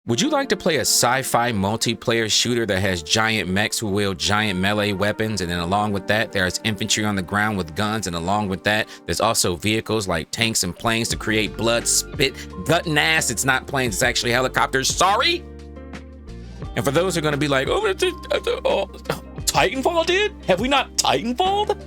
Would you like to play a sci-fi multiplayer shooter that has giant mechs who wield giant melee weapons, and then along with that, there's infantry on the ground with guns, and along with that, there's also vehicles like tanks and planes to create blood, spit, gut, and ass? It's not planes, it's actually helicopters. Sorry! And for those who are going to be like, Titanfall did? Have we not Titanfalled?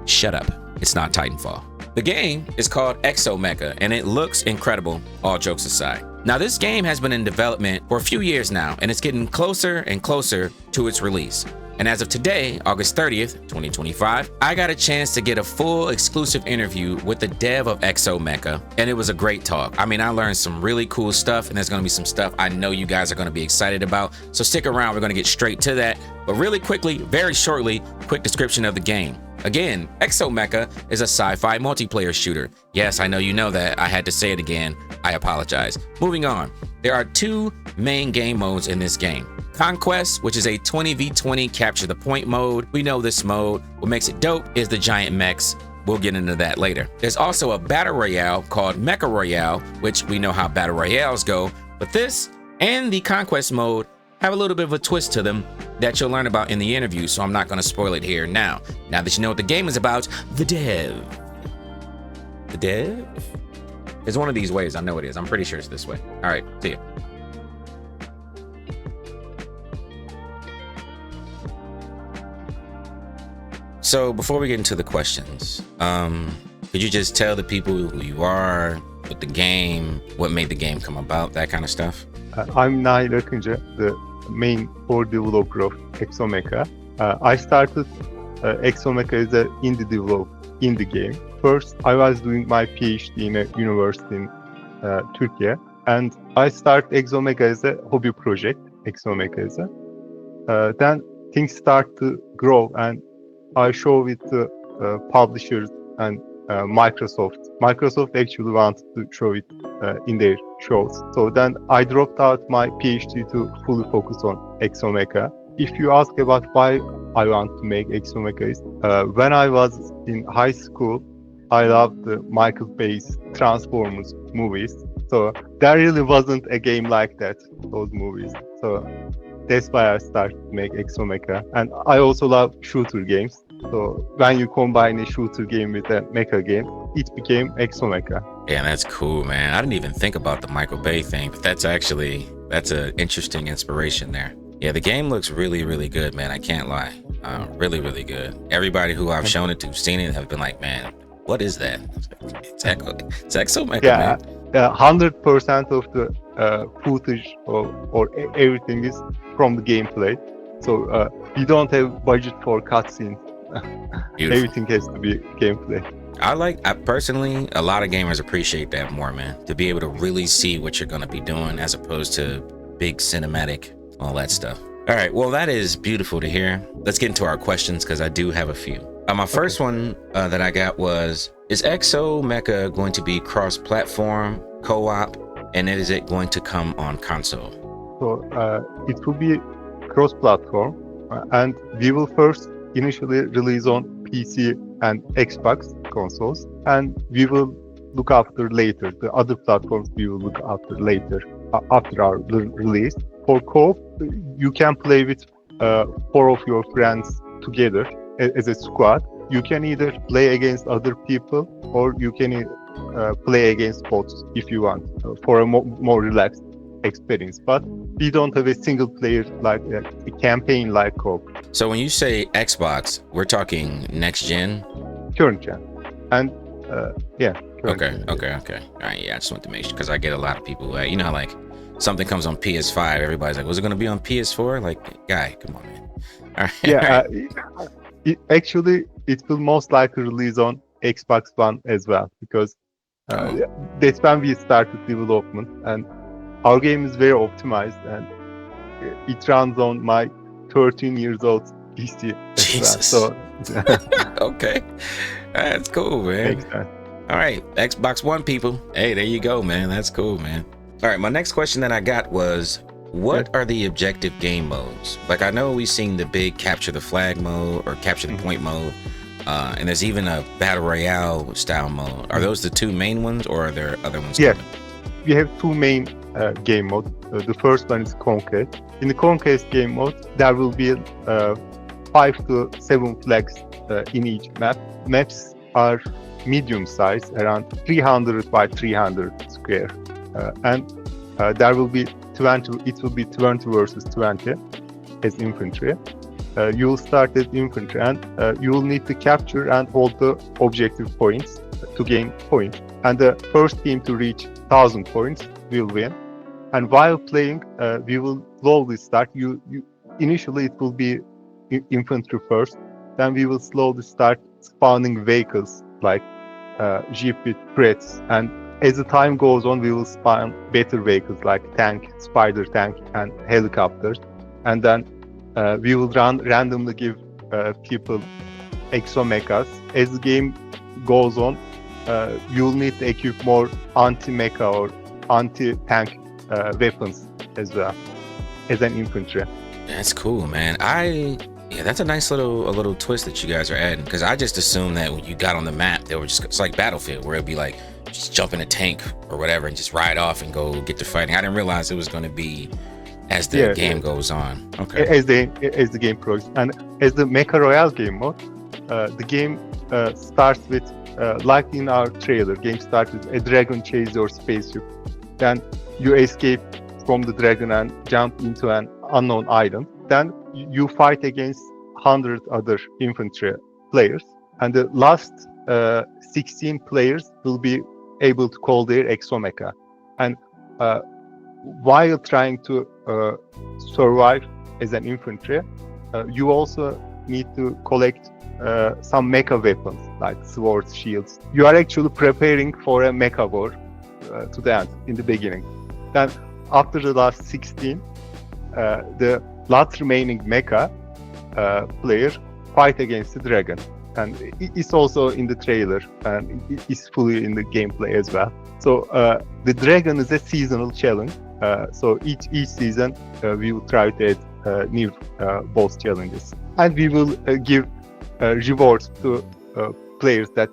Shut up. It's not Titanfall. The game is called Exomecha, and it looks incredible, all jokes aside. Now, this game has been in development for a few years now, and it's getting closer and closer to its release. And as of today, August 30th, 2025, I got a chance to get a full exclusive interview with the dev of Exomecha, and it was a great talk. I mean, I learned some really cool stuff, and there's gonna be some stuff I know you guys are gonna be excited about. So stick around, we're gonna get straight to that. But really quickly, very shortly, quick description of the game. Again, Exomecha is a sci-fi multiplayer shooter. Yes, I know you know that. I had to say it again. I apologize. Moving on. There are two main game modes in this game. Conquest, which is a 20v20 capture the point mode. We know this mode. What makes it dope is the giant mechs. We'll get into that later. There's also a battle royale called Mecha Royale, which we know how battle royales go. But this and the Conquest mode have a little bit of a twist to them that you'll learn about in the interview, so I'm not going to spoil it here now. Now that you know what the game is about, the dev. The dev? It's one of these ways. I know it is. I'm pretty sure it's this way. All right, see ya. So before we get into the questions, could you just tell the people who you are, with the game, what made the game come about, that kind of stuff? I'm Nail Akinci, the main core developer of Exomecha. I started Exomecha as an indie game. First, I was doing my PhD in a university in Turkey, and I started Exomecha as a hobby project. Then things start to grow, and I show it to publishers and Microsoft. Microsoft actually wanted to show it in their shows. So then I dropped out my PhD to fully focus on Exomecha. If you ask about why I want to make Exomecha, when I was in high school, I loved the Michael Bay's Transformers movies. So there really wasn't a game like that, those movies. So that's why I started to make Exomecha. And I also love shooter games. So when you combine a shooter game with a mecha game, it became Exomecha. Yeah, that's cool, man. I didn't even think about the Michael Bay thing, but that's an interesting inspiration there. Yeah, the game looks really, really good, man. I can't lie. Really, really good. Everybody who I've shown it to, seen it, have been like, man, what is that? It's Exomecha, yeah, man. 100% of the footage or everything is from the gameplay. So we don't have budget for cutscenes. Everything has to be gameplay. I personally, a lot of gamers appreciate that more, man. To be able to really see what you're going to be doing as opposed to big cinematic, all that stuff. All right, well, that is beautiful to hear. Let's get into our questions because I do have a few. My first one that I got was, is Exomecha going to be cross-platform, co-op, and is it going to come on console? So it will be cross-platform, and we will first initially release on PC and Xbox consoles, and we will look after later. The other platforms we will look after later, after our release. For co-op, you can play with 4 of your friends together as a squad. You can either play against other people, or you can play against bots if you want, for a more relaxed experience. But we don't have a single player like a campaign like co-op. So when you say Xbox, we're talking next gen? Current gen. And yeah. Okay. All right, yeah, I just want to make sure, because I get a lot of people who, you know, like something comes on PS5, everybody's like, was it going to be on PS4? Like, guy, come on, man. All right. Yeah, actually, it will most likely release on Xbox One as well, because that's when we started development, and our game is very optimized, and it runs on my 13 years old PC. Jesus. Well. So okay, that's cool, man. All right, Xbox One people. Hey, there you go, man. That's cool, man. All right, my next question that I got was, what are the objective game modes? Like, I know we've seen the big capture the flag mode or capture the point mode, and there's even a battle royale style mode. Are those the two main ones, or are there other ones? Yeah, we have two main game mode. The first one is Conquest. In the Conquest game mode, there will be 5 to 7 flags in each map. Maps are medium size, around 300 by 300 square, and there will be 20. It will be 20 versus 20 as infantry. You will start as infantry, and you will need to capture and hold the objective points to gain points. And the first team to reach 1,000 points will win. And while playing, we will slowly start. Initially it will be infantry first. Then we will slowly start spawning vehicles like jeep with turrets. And as the time goes on, we will spawn better vehicles like tank, spider tank, and helicopters. And then we will randomly give people exomechas. As the game goes on, you'll need to equip more anti-mecha or anti-tank weapons as well as an infantry. That's cool, man. Yeah, that's a nice little twist that you guys are adding, because I just assumed that when you got on the map, they were just, it's like Battlefield, where it'd be like just jump in a tank or whatever and just ride off and go get to fighting. I didn't realize it was going to be as the game goes on. Okay. As the game progresses, and as the Mecha Royale game mode, the game starts with like in our trailer. Game starts with a dragon chases your spaceship. Then you escape from the dragon and jump into an unknown island. Then you fight against 100 other infantry players, and the last 16 players will be able to call their Exomecha. And while trying to survive as an infantry, you also need to collect some mecha weapons like swords, shields. You are actually preparing for a mecha war to the end, in the beginning. Then after the last 16, the last remaining mecha player fight against the dragon. And it's also in the trailer, and it's fully in the gameplay as well. So the dragon is a seasonal challenge. So each season we will try to add new boss challenges, and we will give rewards to players that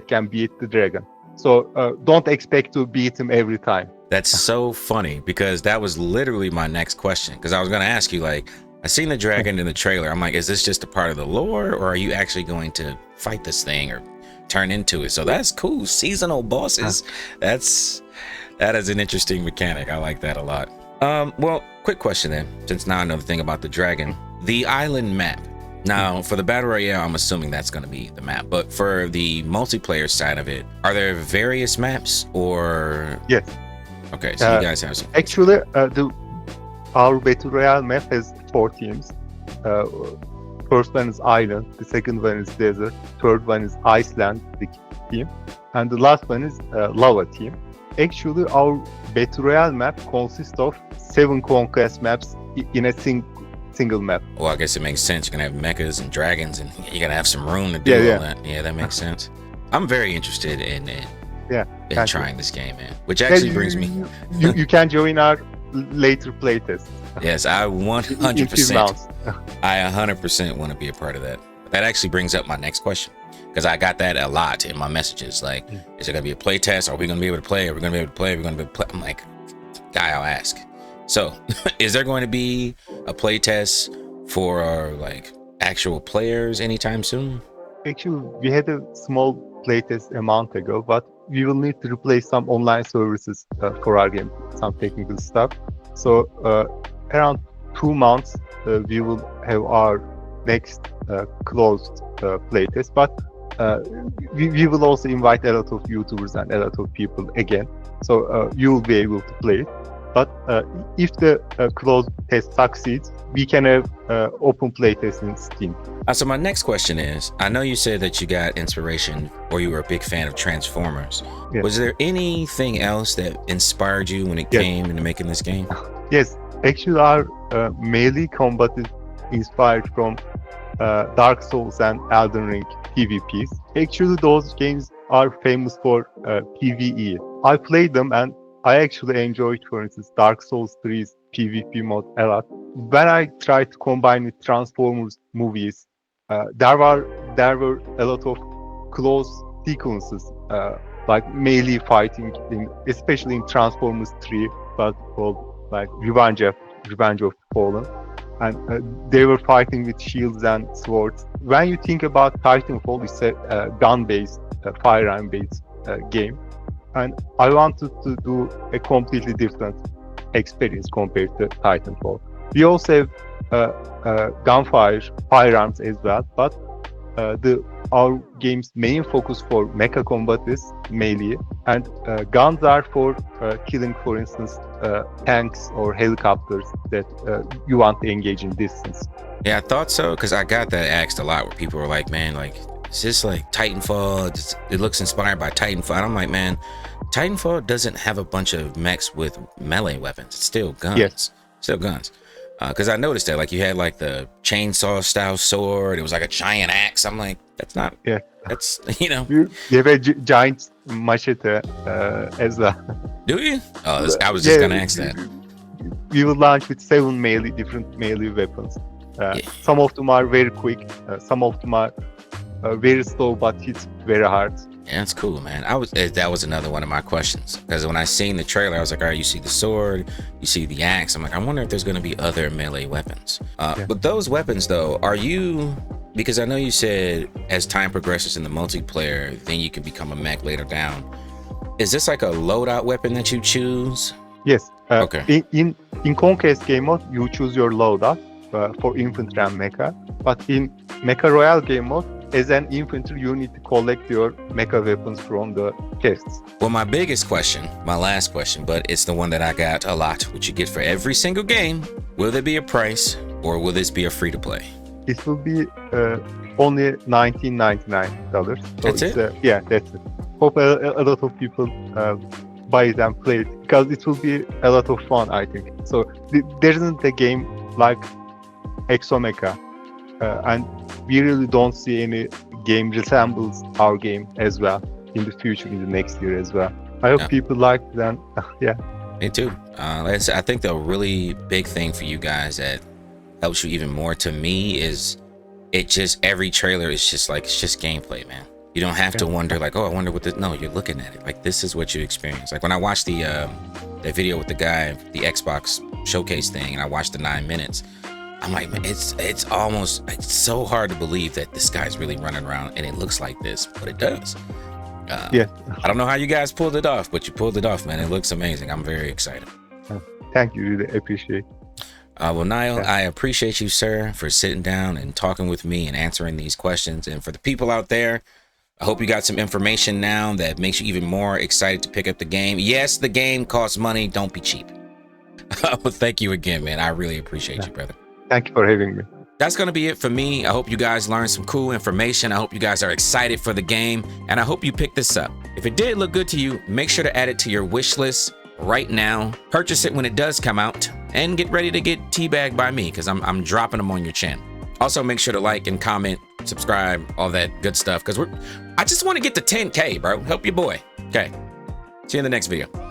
can beat the dragon. So don't expect to beat him every time. That's so funny, because that was literally my next question, because I was going to ask you, like, I seen the dragon in the trailer. I'm like, is this just a part of the lore, or are you actually going to fight this thing or turn into it? So that's cool. Seasonal bosses. That is an interesting mechanic. I like that a lot. Well, quick question then, since now I know the thing about the dragon. The island map. Now, for the Battle Royale, I'm assuming that's going to be the map. But for the multiplayer side of it, are there various maps, or? Yes. Okay, so you guys have some. Actually, our Battle Royale map has 4 teams. First one is Island, the second one is Desert, third one is Iceland, the team, and the last one is Lava team. Actually, our Battle Royale map consists of 7 conquest maps in a single map. Well, I guess it makes sense. You're gonna have mechas and dragons, and you're gonna have some room to do all that. Yeah, that makes sense. I'm very interested in trying this game, man. Which actually brings me. You can join our later playtest. Yes, I 100%. I 100% want to be a part of that. That actually brings up my next question, because I got that a lot in my messages. Like, is it gonna be a play test? Are we gonna be able to play? Are we gonna be able to play? Are we gonna be able to play? I'm like, guy, I'll ask. So, is there going to be a play test for like actual players anytime soon? Actually, we had a small playtest a month ago, but we will need to replace some online services for our game, some technical stuff. So around 2 months, we will have our next closed playtest. But we will also invite a lot of YouTubers and a lot of people again. So you will be able to play it. But if the closed test succeeds, we can have open playtest in Steam. So my next question is, I know you said that you got inspiration, or you were a big fan of Transformers. Yes. Was there anything else that inspired you when it came into making this game? Yes, actually our melee combat is inspired from Dark Souls and Elden Ring PvPs. Actually, those games are famous for PvE. I played them and I actually enjoyed, for instance, Dark Souls 3's PvP mode a lot. When I tried to combine with Transformers movies, there were a lot of close sequences, like melee fighting, especially in Transformers 3. was called like Revenge of the Fallen, and they were fighting with shields and swords. When you think about Titanfall, it's a gun-based, firearm-based game, and I wanted to do a completely different experience compared to Titanfall. We also have gunfire firearms as well, but our game's main focus for mecha combat is melee, and guns are for killing, for instance, tanks or helicopters that you want to engage in distance. Yeah, I thought so, because I got that asked a lot, where people were like, man, like, is this like Titanfall? It looks inspired by Titanfall. And I'm like, man, Titanfall doesn't have a bunch of mechs with melee weapons. It's still guns. Yes. Still guns. Because I noticed that, like, you had like the chainsaw style sword. It was like a giant axe. I'm like, that's not. Yeah. That's, you know. You have a giant machete as well. Do you? Oh, I was just gonna ask that. We will launch with 7 different melee weapons. Some of them are very quick. Some of them are very slow, but hit very hard. Yeah, that's cool, man. That was another one of my questions, because when I seen the trailer, I was like, all right, you see the sword, you see the axe. I'm like, I wonder if there's going to be other melee weapons. But those weapons, though, because I know you said as time progresses in the multiplayer, then you can become a mech later down. Is this like a loadout weapon that you choose? Yes. Okay. In Conquest game mode, you choose your loadout for infantry and mecha. But in Mecha Royale game mode, as an infantry, you need to collect your mecha weapons from the chests. Well, my biggest question, my last question, but it's the one that I got a lot, which you get for every single game. Will there be a price, or will this be a free to play? It will be only $19.99. So that's it? Yeah, that's it. Hope a lot of people buy it and play it, because it will be a lot of fun, I think. So there isn't a game like Exomecha, and we really don't see any game resembles our game as well in the future, in the next year as well. I hope people like it, and yeah. Me too. I think the really big thing for you guys that helps you even more, to me, is every trailer is just like, it's just gameplay, man. You don't have to wonder like, oh, I wonder what this. No, you're looking at it like, this is what you experience. Like when I watched the video with the guy, the Xbox showcase thing, and I watched the 9 minutes, I'm like, man, it's so hard to believe that this guy's really running around and it looks like this, but it does. Yeah. I don't know how you guys pulled it off, but you pulled it off, man. It looks amazing. I'm very excited. Thank you. Really appreciate it. Well, Nail, I appreciate you, sir, for sitting down and talking with me and answering these questions. And for the people out there, I hope you got some information now that makes you even more excited to pick up the game. Yes, the game costs money. Don't be cheap. But thank you again, man. I really appreciate you, brother. Thank you for having me. That's going to be it for me. I hope you guys learned some cool information. I hope you guys are excited for the game, and I hope you pick this up. If it did look good to you, make sure to add it to your wish list right now. Purchase it when it does come out, and get ready to get teabagged by me, because I'm dropping them on your channel. Also, make sure to like and comment, subscribe, all that good stuff, because I just want to get to 10K, bro. Help your boy. Okay. See you in the next video.